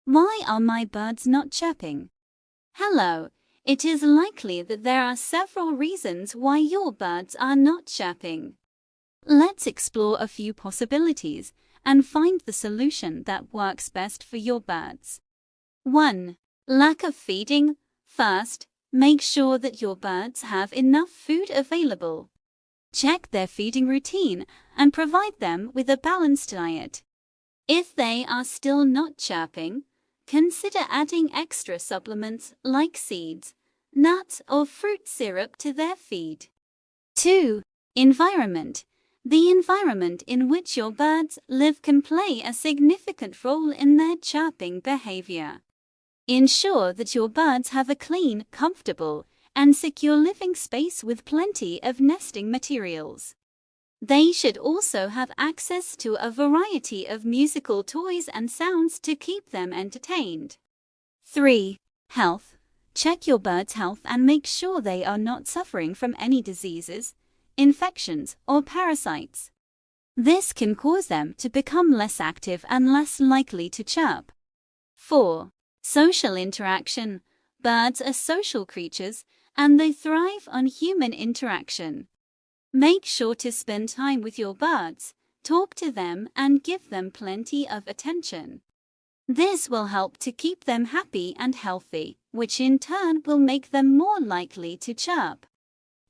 Why are my birds not chirping? Hello, it is likely that there are several reasons why your birds are not chirping. Let's explore a few possibilities and find the solution that works best for your birds. 1. Lack of feeding. First, make sure that your birds have enough food available. Check their feeding routine and provide them with a balanced diet. If they are still not chirping, consider adding extra supplements like seeds, nuts, or fruit syrup to their feed. 2. Environment. The environment in which your birds live can play a significant role in their chirping behavior. Ensure that your birds have a clean, comfortable, and secure living space with plenty of nesting materials. They should also have access to a variety of musical toys and sounds to keep them entertained. 3. Health. Check your bird's health and make sure they are not suffering from any diseases, infections, or parasites. This can cause them to become less active and less likely to chirp. 4. Social interaction. Birds are social creatures, and they thrive on human interaction. Make sure to spend time with your birds, talk to them, and give them plenty of attention. This will help to keep them happy and healthy, which in turn will make them more likely to chirp.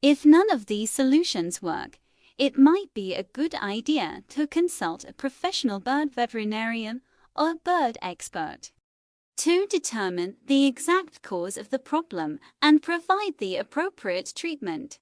If none of these solutions work, it might be a good idea to consult a professional bird veterinarian or bird expert to determine the exact cause of the problem and provide the appropriate treatment.